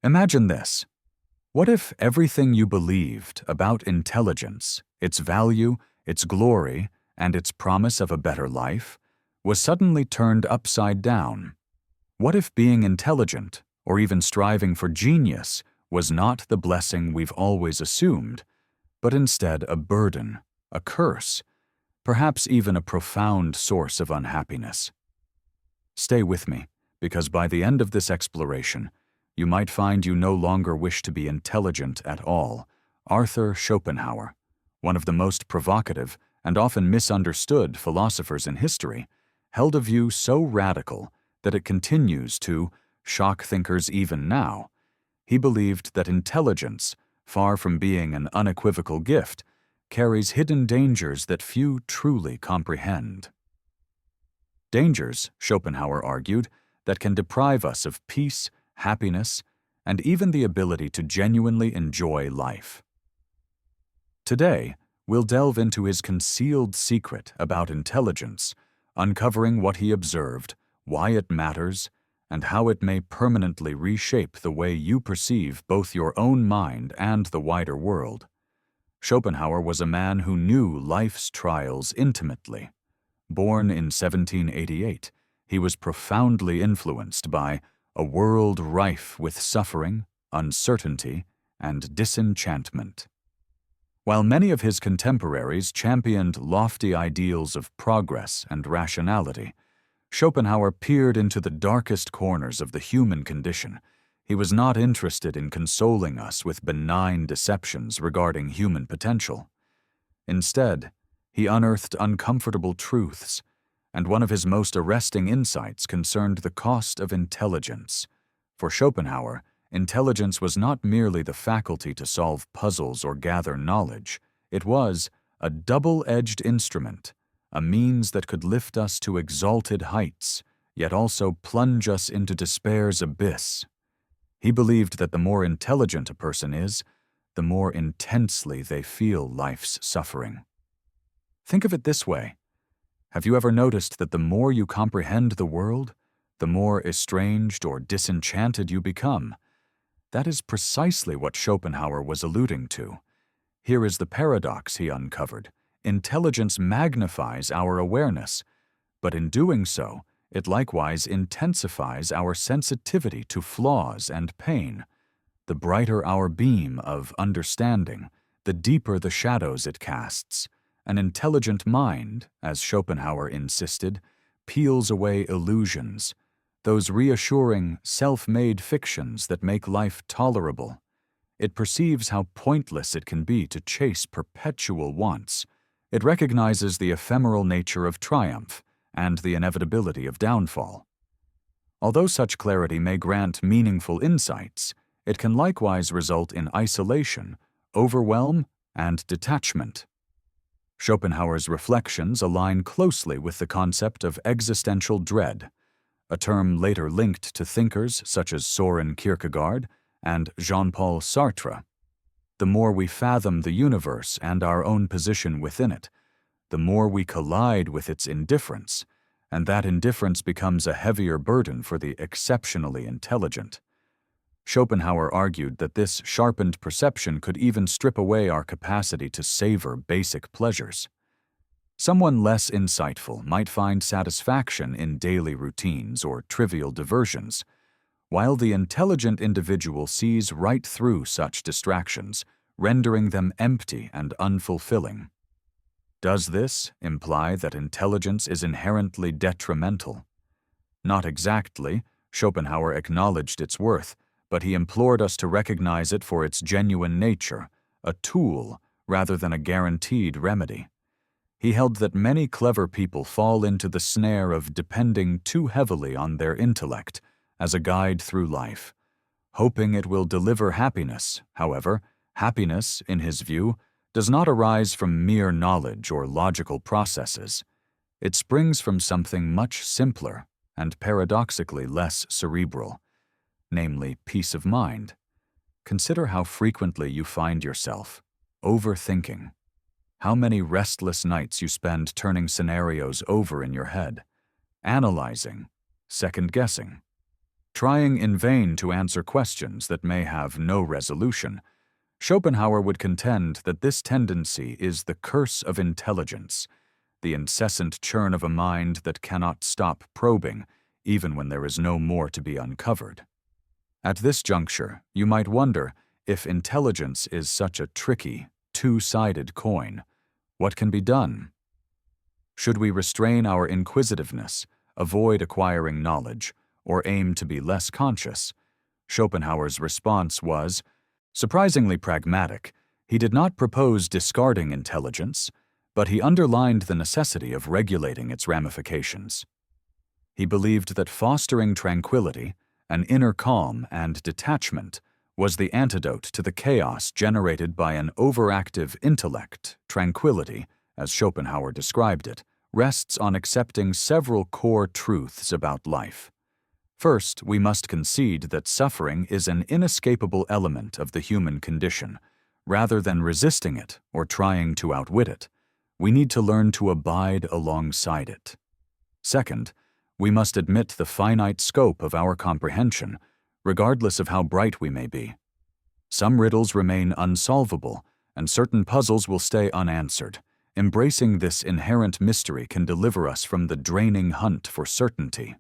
Imagine this. What if everything you believed about intelligence, its value, its glory, and its promise of a better life, was suddenly turned upside down? What if being intelligent, or even striving for genius, was not the blessing we've always assumed, but instead a burden, a curse, perhaps even a profound source of unhappiness? Stay with me, because by the end of this exploration, you might find you no longer wish to be intelligent at all. Arthur Schopenhauer, one of the most provocative and often misunderstood philosophers in history, held a view so radical that it continues to shock thinkers even now. He believed that intelligence, far from being an unequivocal gift, carries hidden dangers that few truly comprehend. Dangers, Schopenhauer argued, that can deprive us of peace, happiness, and even the ability to genuinely enjoy life. Today, we'll delve into his concealed secret about intelligence, uncovering what he observed, why it matters, and how it may permanently reshape the way you perceive both your own mind and the wider world. Schopenhauer was a man who knew life's trials intimately. Born in 1788, he was profoundly influenced by a world rife with suffering, uncertainty, and disenchantment. While many of his contemporaries championed lofty ideals of progress and rationality, Schopenhauer peered into the darkest corners of the human condition. He was not interested in consoling us with benign deceptions regarding human potential. Instead, he unearthed uncomfortable truths, and one of his most arresting insights concerned the cost of intelligence. For Schopenhauer, intelligence was not merely the faculty to solve puzzles or gather knowledge. It was a double-edged instrument, a means that could lift us to exalted heights, yet also plunge us into despair's abyss. He believed that the more intelligent a person is, the more intensely they feel life's suffering. Think of it this way. Have you ever noticed that the more you comprehend the world, the more estranged or disenchanted you become? That is precisely what Schopenhauer was alluding to. Here is the paradox he uncovered. Intelligence magnifies our awareness, but in doing so, it likewise intensifies our sensitivity to flaws and pain. The brighter our beam of understanding, the deeper the shadows it casts. An intelligent mind, as Schopenhauer insisted, peels away illusions, those reassuring, self-made fictions that make life tolerable. It perceives how pointless it can be to chase perpetual wants. It recognizes the ephemeral nature of triumph and the inevitability of downfall. Although such clarity may grant meaningful insights, it can likewise result in isolation, overwhelm, and detachment. Schopenhauer's reflections align closely with the concept of existential dread, a term later linked to thinkers such as Søren Kierkegaard and Jean-Paul Sartre. The more we fathom the universe and our own position within it, the more we collide with its indifference, and that indifference becomes a heavier burden for the exceptionally intelligent. Schopenhauer argued that this sharpened perception could even strip away our capacity to savor basic pleasures. Someone less insightful might find satisfaction in daily routines or trivial diversions, while the intelligent individual sees right through such distractions, rendering them empty and unfulfilling. Does this imply that intelligence is inherently detrimental? Not exactly. Schopenhauer acknowledged its worth, but he implored us to recognize it for its genuine nature, a tool rather than a guaranteed remedy. He held that many clever people fall into the snare of depending too heavily on their intellect as a guide through life. Hoping it will deliver happiness, however, happiness, in his view, does not arise from mere knowledge or logical processes. It springs from something much simpler and paradoxically less cerebral, namely peace of mind. Consider how frequently you find yourself overthinking, how many restless nights you spend turning scenarios over in your head, analyzing, second-guessing. trying in vain to answer questions that may have no resolution. Schopenhauer would contend that this tendency is the curse of intelligence, the incessant churn of a mind that cannot stop probing, even when there is no more to be uncovered. At this juncture, you might wonder, if intelligence is such a tricky, two-sided coin, what can be done? Should we restrain our inquisitiveness, avoid acquiring knowledge, or aim to be less conscious? Schopenhauer's response was surprisingly pragmatic. He did not propose discarding intelligence, but he underlined the necessity of regulating its ramifications. He believed that fostering tranquility, an inner calm and detachment, was the antidote to the chaos generated by an overactive intellect. Tranquility, as Schopenhauer described it, rests on accepting several core truths about life. First, we must concede that suffering is an inescapable element of the human condition. Rather than resisting it or trying to outwit it, we need to learn to abide alongside it. Second, we must admit the finite scope of our comprehension, regardless of how bright we may be. Some riddles remain unsolvable, and certain puzzles will stay unanswered. Embracing this inherent mystery can deliver us from the draining hunt for certainty.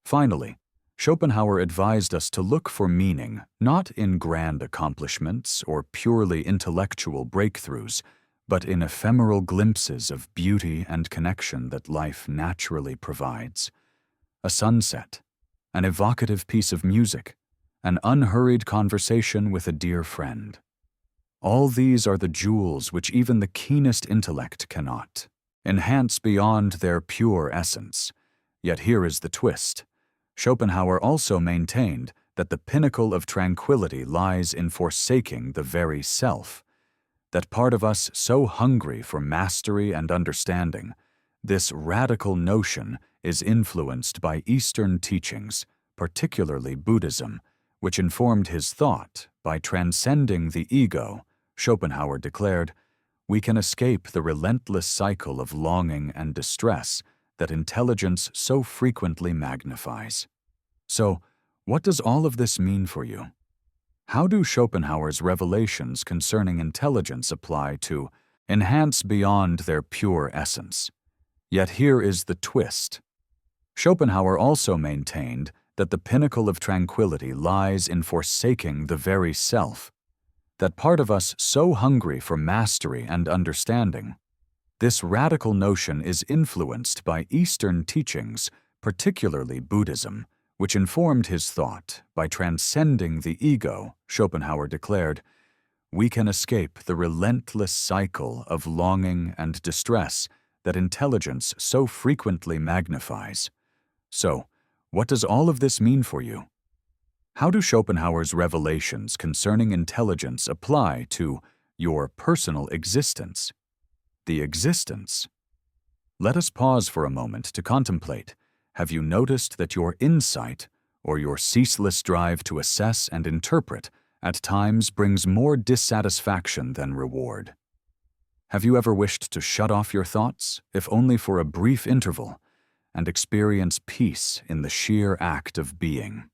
Finally, Schopenhauer advised us to look for meaning not in grand accomplishments or purely intellectual breakthroughs, but in ephemeral glimpses of beauty and connection that life naturally provides. A sunset, an evocative piece of music, an unhurried conversation with a dear friend. All these are the jewels which even the keenest intellect cannot enhance beyond their pure essence. Yet here is the twist. Schopenhauer also maintained that the pinnacle of tranquility lies in forsaking the very self. That part of us so hungry for mastery and understanding, this radical notion is influenced by Eastern teachings, particularly Buddhism, which informed his thought. By transcending the ego, Schopenhauer declared, we can escape the relentless cycle of longing and distress that intelligence so frequently magnifies. So, what does all of this mean for you? How do Schopenhauer's revelations concerning intelligence apply to enhance beyond their pure essence? Yet here is the twist. Schopenhauer also maintained that the pinnacle of tranquility lies in forsaking the very self, that part of us so hungry for mastery and understanding. This radical notion is influenced by Eastern teachings, particularly Buddhism, which informed his thought. By transcending the ego, Schopenhauer declared, we can escape the relentless cycle of longing and distress that intelligence so frequently magnifies. So, what does all of this mean for you? How do Schopenhauer's revelations concerning intelligence apply to your personal existence? The existence. Let us pause for a moment to contemplate. Have you noticed that your insight, or your ceaseless drive to assess and interpret, at times brings more dissatisfaction than reward? Have you ever wished to shut off your thoughts, if only for a brief interval, and experience peace in the sheer act of being?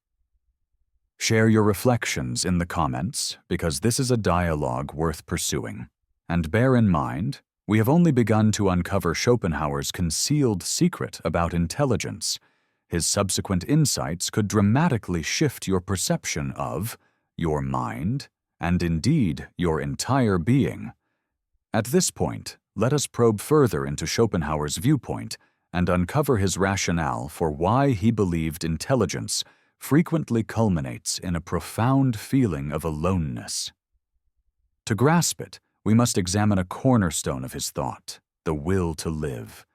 Share your reflections in the comments, because this is a dialogue worth pursuing. And bear in mind, we have only begun to uncover Schopenhauer's concealed secret about intelligence. His subsequent insights could dramatically shift your perception of your mind, and indeed your entire being. At this point, let us probe further into Schopenhauer's viewpoint and uncover his rationale for why he believed intelligence frequently culminates in a profound feeling of aloneness. To grasp it, we must examine a cornerstone of his thought, the will to live.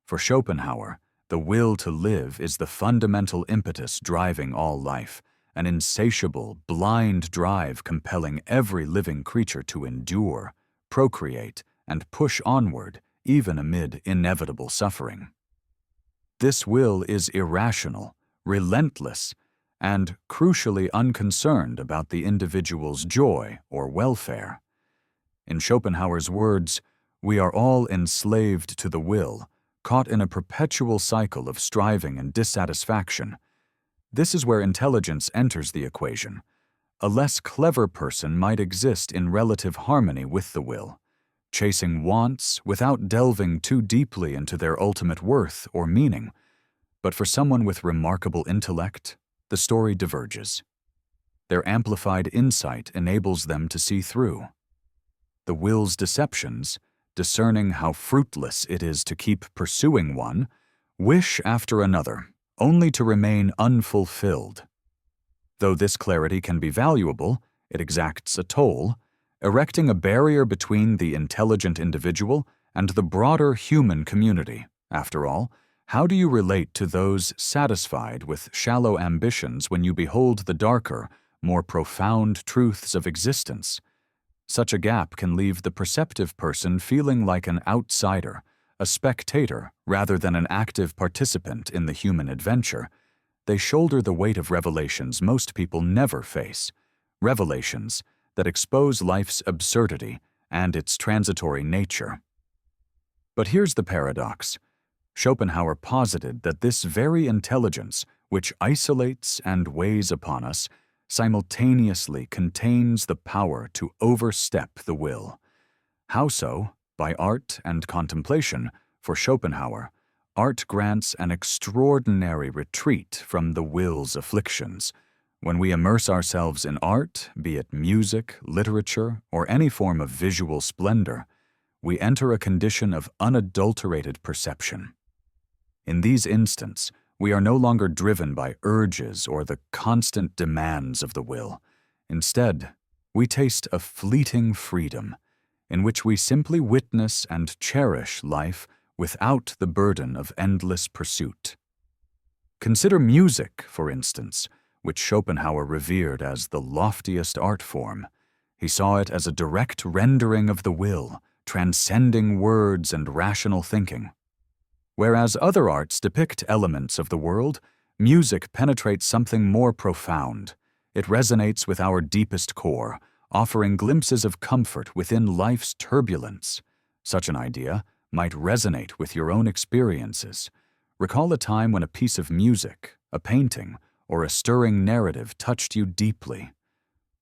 For Schopenhauer, the will to live is the fundamental impetus driving all life, an insatiable, blind drive compelling every living creature to endure, procreate, and push onward, even amid inevitable suffering. This will is irrational, relentless, and crucially unconcerned about the individual's joy or welfare. In Schopenhauer's words, we are all enslaved to the will, caught in a perpetual cycle of striving and dissatisfaction. This is where intelligence enters the equation. A less clever person might exist in relative harmony with the will, chasing wants without delving too deeply into their ultimate worth or meaning. But for someone with remarkable intellect, the story diverges. Their amplified insight enables them to see through the will's deceptions, discerning how fruitless it is to keep pursuing one, wish after another, only to remain unfulfilled. Though this clarity can be valuable, it exacts a toll, erecting a barrier between the intelligent individual and the broader human community. After all, how do you relate to those satisfied with shallow ambitions when you behold the darker, more profound truths of existence? Such a gap can leave the perceptive person feeling like an outsider, a spectator rather than an active participant in the human adventure. They shoulder the weight of revelations most people never face, revelations that expose life's absurdity and its transitory nature. But here's the paradox. Schopenhauer posited that this very intelligence, which isolates and weighs upon us, simultaneously contains the power to overstep the will. How so? By art and contemplation. For Schopenhauer, art grants an extraordinary retreat from the will's afflictions. When we immerse ourselves in art, be it music, literature, or any form of visual splendor, we enter a condition of unadulterated perception. In these instants, we are no longer driven by urges or the constant demands of the will. Instead, we taste a fleeting freedom, in which we simply witness and cherish life without the burden of endless pursuit. Consider music, for instance, which Schopenhauer revered as the loftiest art form. He saw it as a direct rendering of the will, transcending words and rational thinking. Whereas other arts depict elements of the world, music penetrates something more profound. It resonates with our deepest core, offering glimpses of comfort within life's turbulence. Such an idea might resonate with your own experiences. Recall a time when a piece of music, a painting, or a stirring narrative touched you deeply.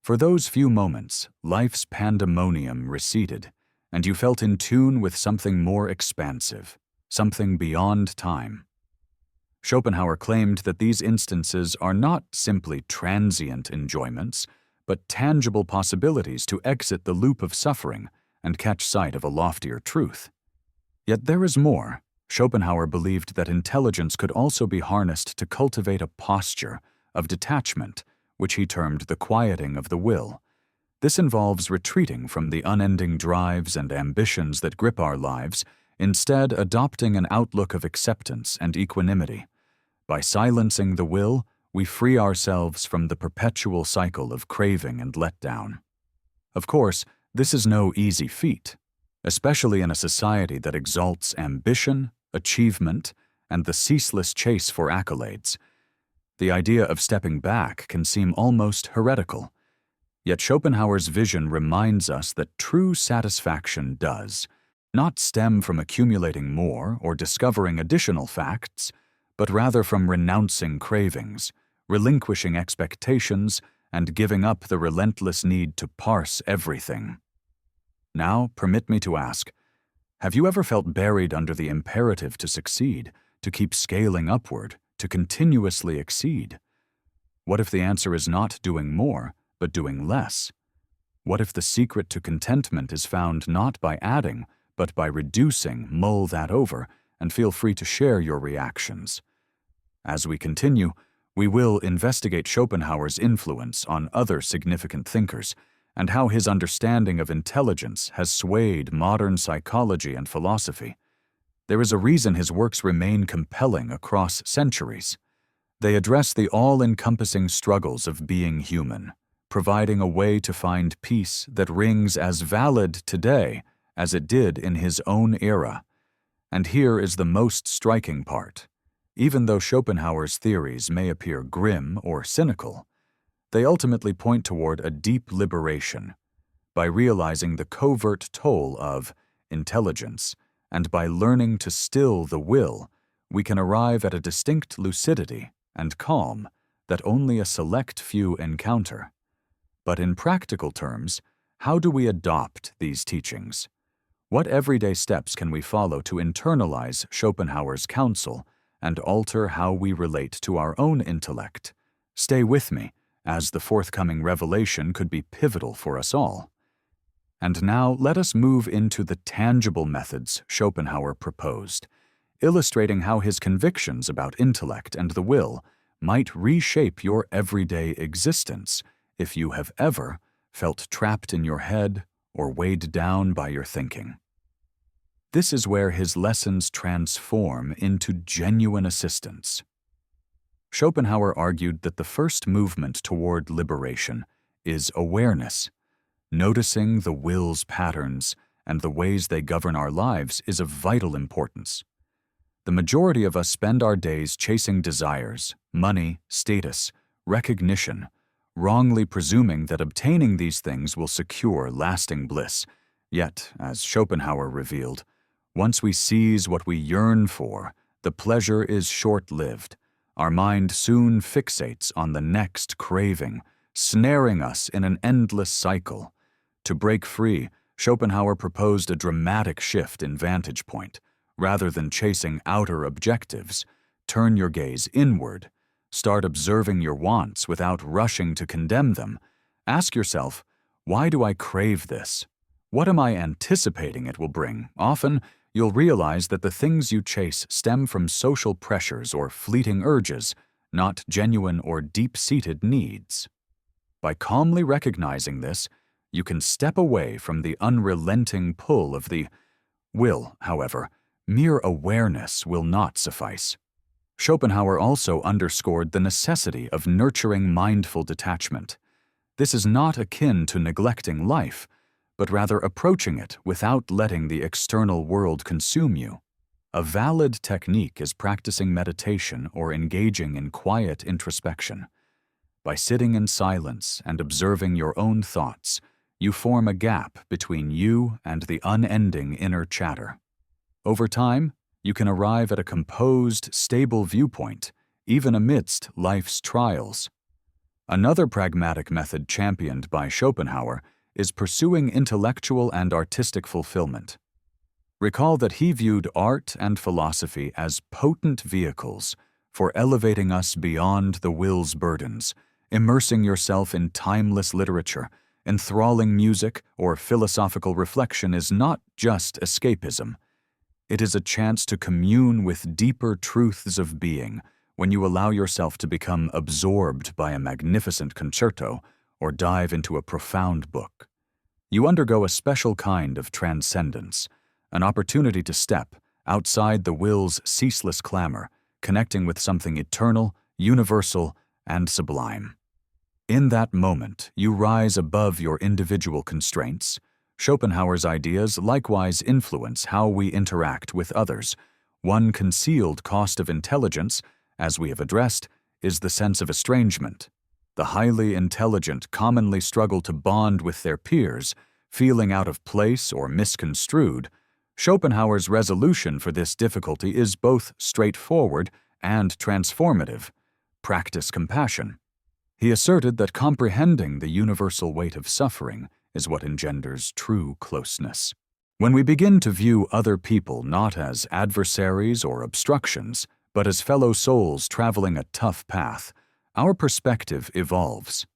For those few moments, life's pandemonium receded, and you felt in tune with something more expansive, something beyond time. Schopenhauer claimed that these instances are not simply transient enjoyments, but tangible possibilities to exit the loop of suffering and catch sight of a loftier truth. Yet there is more. Schopenhauer believed that intelligence could also be harnessed to cultivate a posture of detachment, which he termed the quieting of the will. This involves retreating from the unending drives and ambitions that grip our lives, instead adopting an outlook of acceptance and equanimity. By silencing the will, we free ourselves from the perpetual cycle of craving and letdown. Of course, this is no easy feat, especially in a society that exalts ambition, achievement, and the ceaseless chase for accolades. The idea of stepping back can seem almost heretical. Yet Schopenhauer's vision reminds us that true satisfaction does not stem from accumulating more or discovering additional facts, but rather from renouncing cravings, relinquishing expectations, and giving up the relentless need to parse everything. Now, permit me to ask, have you ever felt buried under the imperative to succeed, to keep scaling upward, to continuously exceed? What if the answer is not doing more, but doing less? What if the secret to contentment is found not by adding, but by reducing? Mull that over, and feel free to share your reactions. As we continue, we will investigate Schopenhauer's influence on other significant thinkers, and how his understanding of intelligence has swayed modern psychology and philosophy. There is a reason his works remain compelling across centuries. They address the all-encompassing struggles of being human, providing a way to find peace that rings as valid today as it did in his own era. And here is the most striking part. Even though Schopenhauer's theories may appear grim or cynical, they ultimately point toward a deep liberation. By realizing the covert toll of intelligence, and by learning to still the will, we can arrive at a distinct lucidity and calm that only a select few encounter. But in practical terms, how do we adopt these teachings? What everyday steps can we follow to internalize Schopenhauer's counsel and alter how we relate to our own intellect? Stay with me, as the forthcoming revelation could be pivotal for us all. And now let us move into the tangible methods Schopenhauer proposed, illustrating how his convictions about intellect and the will might reshape your everyday existence if you have ever felt trapped in your head or weighed down by your thinking. This is where his lessons transform into genuine assistance. Schopenhauer argued that the first movement toward liberation is awareness. Noticing the will's patterns and the ways they govern our lives is of vital importance. The majority of us spend our days chasing desires, money, status, recognition, wrongly presuming that obtaining these things will secure lasting bliss. Yet, as Schopenhauer revealed, once we seize what we yearn for, the pleasure is short-lived. Our mind soon fixates on the next craving, snaring us in an endless cycle. To break free, Schopenhauer proposed a dramatic shift in vantage point. Rather than chasing outer objectives, turn your gaze inward. Start observing your wants without rushing to condemn them. Ask yourself, why do I crave this? What am I anticipating it will bring? Often, you'll realize that the things you chase stem from social pressures or fleeting urges, not genuine or deep-seated needs. By calmly recognizing this, you can step away from the unrelenting pull of the will. However, mere awareness will not suffice. Schopenhauer also underscored the necessity of nurturing mindful detachment. This is not akin to neglecting life, but rather approaching it without letting the external world consume you. A valid technique is practicing meditation or engaging in quiet introspection. By sitting in silence and observing your own thoughts, you form a gap between you and the unending inner chatter. Over time, you can arrive at a composed, stable viewpoint, even amidst life's trials. Another pragmatic method championed by Schopenhauer is pursuing intellectual and artistic fulfillment. Recall that he viewed art and philosophy as potent vehicles for elevating us beyond the will's burdens. Immersing yourself in timeless literature, enthralling music, or philosophical reflection is not just escapism. It is a chance to commune with deeper truths of being when you allow yourself to become absorbed by a magnificent concerto or dive into a profound book. You undergo a special kind of transcendence, an opportunity to step outside the will's ceaseless clamor, connecting with something eternal, universal, and sublime. In that moment, you rise above your individual constraints. Schopenhauer's ideas likewise influence how we interact with others. One concealed cost of intelligence, as we have addressed, is the sense of estrangement. The highly intelligent commonly struggle to bond with their peers, feeling out of place or misconstrued. Schopenhauer's resolution for this difficulty is both straightforward and transformative. Practice compassion. He asserted that comprehending the universal weight of suffering is what engenders true closeness. When we begin to view other people not as adversaries or obstructions, but as fellow souls traveling a tough path, our perspective evolves.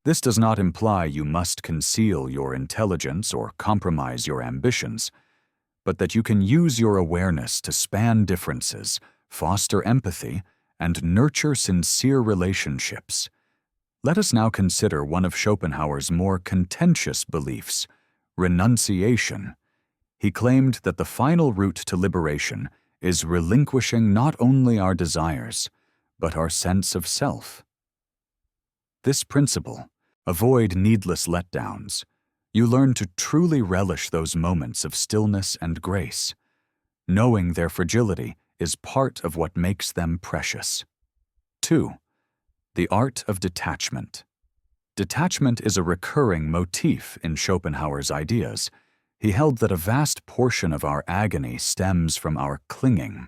This does not imply you must conceal your intelligence or compromise your ambitions, but that you can use your awareness to span differences, foster empathy, and nurture sincere relationships. Let us now consider one of Schopenhauer's more contentious beliefs, renunciation. He claimed that the final route to liberation is relinquishing not only our desires, but our sense of self. This principle, avoid needless letdowns. You learn to truly relish those moments of stillness and grace. Knowing their fragility is part of what makes them precious. 2. The art of detachment. Detachment is a recurring motif in Schopenhauer's ideas. He held that a vast portion of our agony stems from our clinging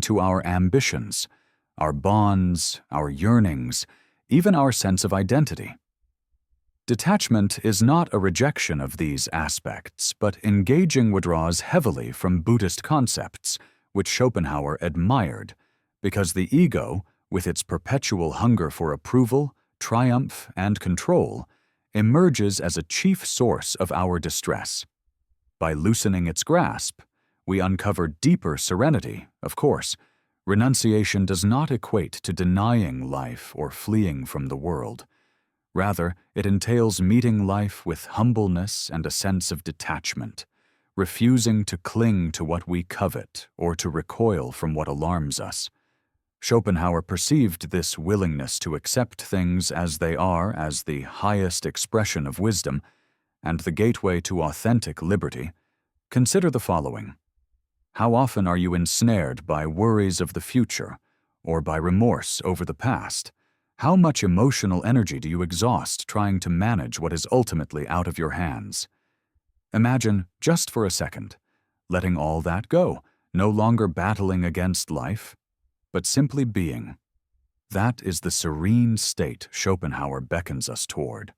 to our ambitions, our bonds, our yearnings, even our sense of identity. Detachment is not a rejection of these aspects, but engaging withdraws heavily from Buddhist concepts, which Schopenhauer admired, because the ego, with its perpetual hunger for approval, triumph, and control, emerges as a chief source of our distress. By loosening its grasp, we uncover deeper serenity, of course. Renunciation does not equate to denying life or fleeing from the world. Rather, it entails meeting life with humbleness and a sense of detachment, refusing to cling to what we covet or to recoil from what alarms us. Schopenhauer perceived this willingness to accept things as they are as the highest expression of wisdom and the gateway to authentic liberty. Consider the following. How often are you ensnared by worries of the future or by remorse over the past? How much emotional energy do you exhaust trying to manage what is ultimately out of your hands? Imagine, just for a second, letting all that go, no longer battling against life, but simply being. That is the serene state Schopenhauer beckons us toward.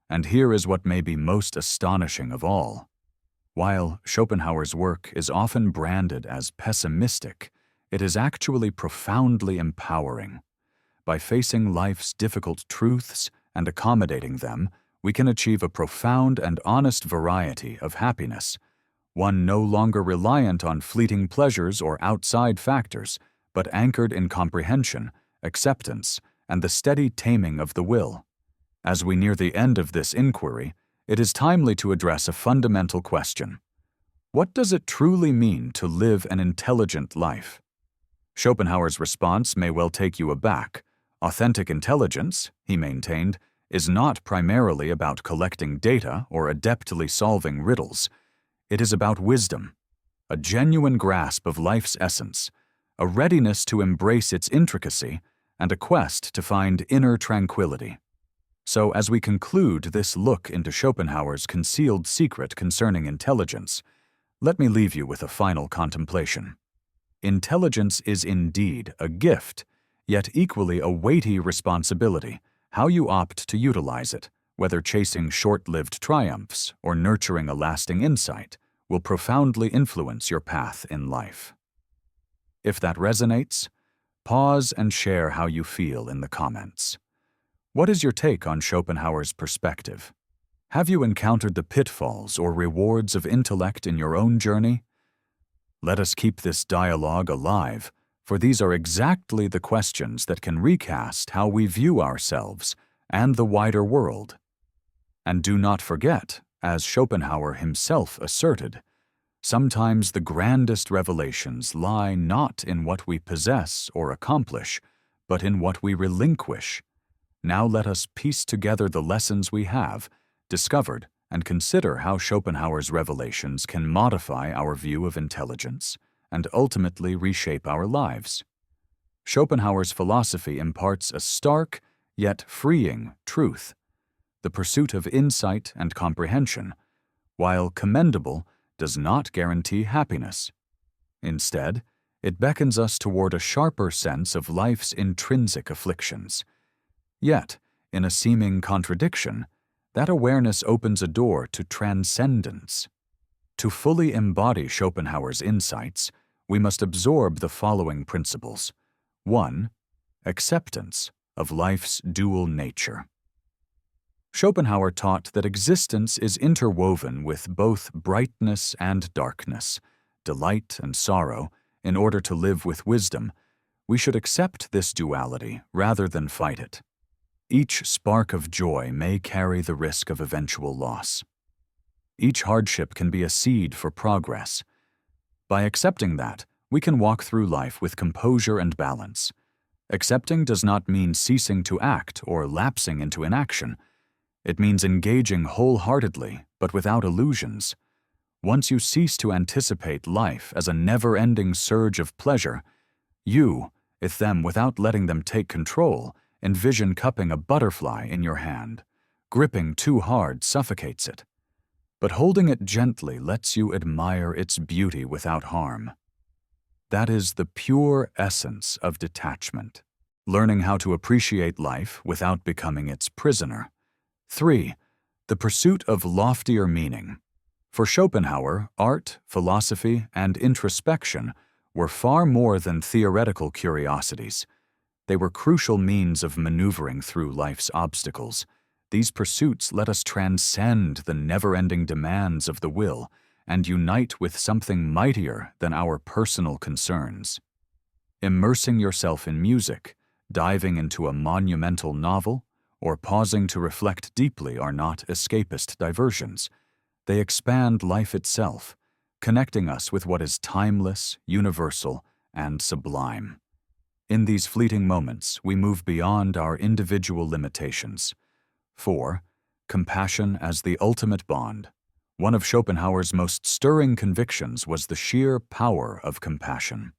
And here is what may be most astonishing of all. While Schopenhauer's work is often branded as pessimistic, it is actually profoundly empowering. By facing life's difficult truths and accommodating them, we can achieve a profound and honest variety of happiness, one no longer reliant on fleeting pleasures or outside factors, but anchored in comprehension, acceptance, and the steady taming of the will. As we near the end of this inquiry, it is timely to address a fundamental question. What does it truly mean to live an intelligent life? Schopenhauer's response may well take you aback. Authentic intelligence, he maintained, is not primarily about collecting data or adeptly solving riddles. It is about wisdom, a genuine grasp of life's essence, a readiness to embrace its intricacy, and a quest to find inner tranquility. So, as we conclude this look into Schopenhauer's concealed secret concerning intelligence, let me leave you with a final contemplation. Intelligence is indeed a gift, yet equally a weighty responsibility. How you opt to utilize it, whether chasing short-lived triumphs or nurturing a lasting insight, will profoundly influence your path in life. If that resonates, pause and share how you feel in the comments. What is your take on Schopenhauer's perspective? Have you encountered the pitfalls or rewards of intellect in your own journey? Let us keep this dialogue alive, for these are exactly the questions that can recast how we view ourselves and the wider world. And do not forget, as Schopenhauer himself asserted, sometimes the grandest revelations lie not in what we possess or accomplish, but in what we relinquish. Now let us piece together the lessons we have discovered and consider how Schopenhauer's revelations can modify our view of intelligence and ultimately reshape our lives. Schopenhauer's philosophy imparts a stark yet freeing truth. The pursuit of insight and comprehension, while commendable, does not guarantee happiness. Instead, it beckons us toward a sharper sense of life's intrinsic afflictions. Yet, in a seeming contradiction, that awareness opens a door to transcendence. To fully embody Schopenhauer's insights, we must absorb the following principles. 1. Acceptance of life's dual nature. Schopenhauer taught that existence is interwoven with both brightness and darkness, delight and sorrow. In order to live with wisdom, we should accept this duality rather than fight it. Each spark of joy may carry the risk of eventual loss. Each hardship can be a seed for progress. By accepting that, we can walk through life with composure and balance. Accepting does not mean ceasing to act or lapsing into inaction. It means engaging wholeheartedly, but without illusions. Once you cease to anticipate life as a never-ending surge of pleasure, you, if them without letting them take control, envision cupping a butterfly in your hand. Gripping too hard suffocates it. But holding it gently lets you admire its beauty without harm. That is the pure essence of detachment, learning how to appreciate life without becoming its prisoner. 3. The pursuit of loftier meaning. For Schopenhauer, art, philosophy, and introspection were far more than theoretical curiosities. They were crucial means of maneuvering through life's obstacles. These pursuits let us transcend the never-ending demands of the will and unite with something mightier than our personal concerns. Immersing yourself in music, diving into a monumental novel, or pausing to reflect deeply are not escapist diversions. They expand life itself, connecting us with what is timeless, universal, and sublime. In these fleeting moments, we move beyond our individual limitations. 4. Compassion as the ultimate bond. One of Schopenhauer's most stirring convictions was the sheer power of compassion.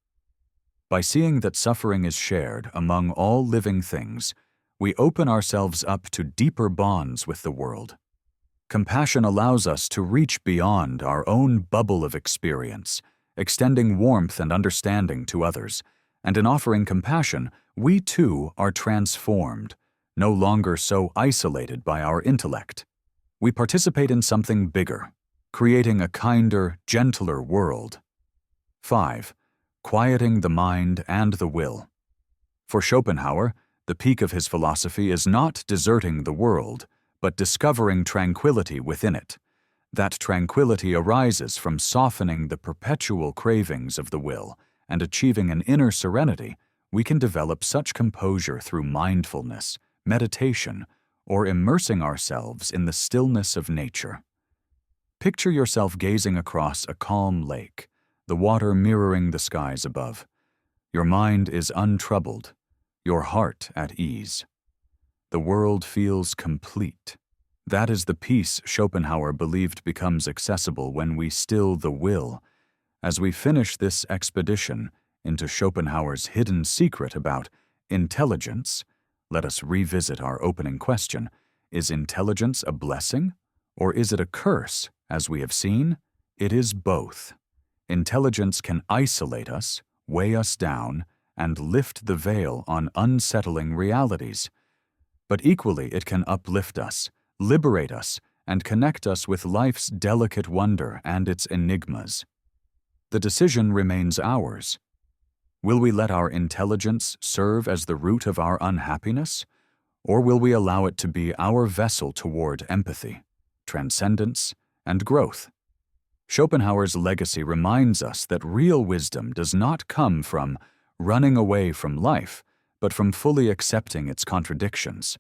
By seeing that suffering is shared among all living things, we open ourselves up to deeper bonds with the world. Compassion allows us to reach beyond our own bubble of experience, extending warmth and understanding to others, and in offering compassion, we too are transformed, no longer so isolated by our intellect. We participate in something bigger, creating a kinder, gentler world. 5. Quieting the mind and the will. For Schopenhauer, the peak of his philosophy is not deserting the world, but discovering tranquility within it. That tranquility arises from softening the perpetual cravings of the will and achieving an inner serenity. We can develop such composure through mindfulness, meditation, or immersing ourselves in the stillness of nature. Picture yourself gazing across a calm lake, the water mirroring the skies above. Your mind is untroubled, your heart at ease. The world feels complete. That is the peace Schopenhauer believed becomes accessible when we still the will. As we finish this expedition into Schopenhauer's hidden secret about intelligence, let us revisit our opening question. Is intelligence a blessing, or is it a curse? As we have seen, it is both. Intelligence can isolate us, weigh us down, and lift the veil on unsettling realities. But equally, it can uplift us, liberate us, and connect us with life's delicate wonder and its enigmas. The decision remains ours. Will we let our intelligence serve as the root of our unhappiness, or will we allow it to be our vessel toward empathy, transcendence, and growth? Schopenhauer's legacy reminds us that real wisdom does not come from running away from life, but from fully accepting its contradictions.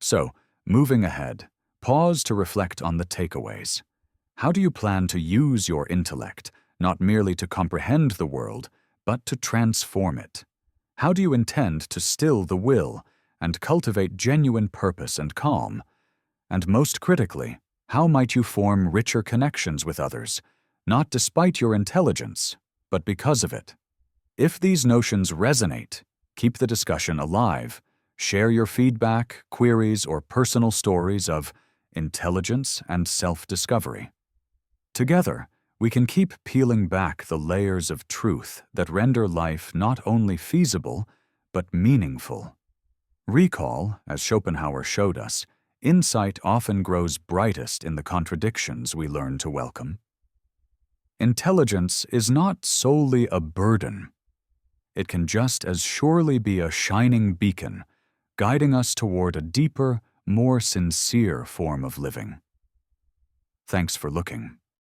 So, moving ahead, pause to reflect on the takeaways. How do you plan to use your intellect, not merely to comprehend the world, but to transform it? How do you intend to still the will and cultivate genuine purpose and calm? And most critically, how might you form richer connections with others, not despite your intelligence, but because of it? If these notions resonate, keep the discussion alive. Share your feedback, queries, or personal stories of intelligence and self-discovery. Together, we can keep peeling back the layers of truth that render life not only feasible, but meaningful. Recall, as Schopenhauer showed us, insight often grows brightest in the contradictions we learn to welcome. Intelligence is not solely a burden. It can just as surely be a shining beacon, guiding us toward a deeper, more sincere form of living. Thanks for looking.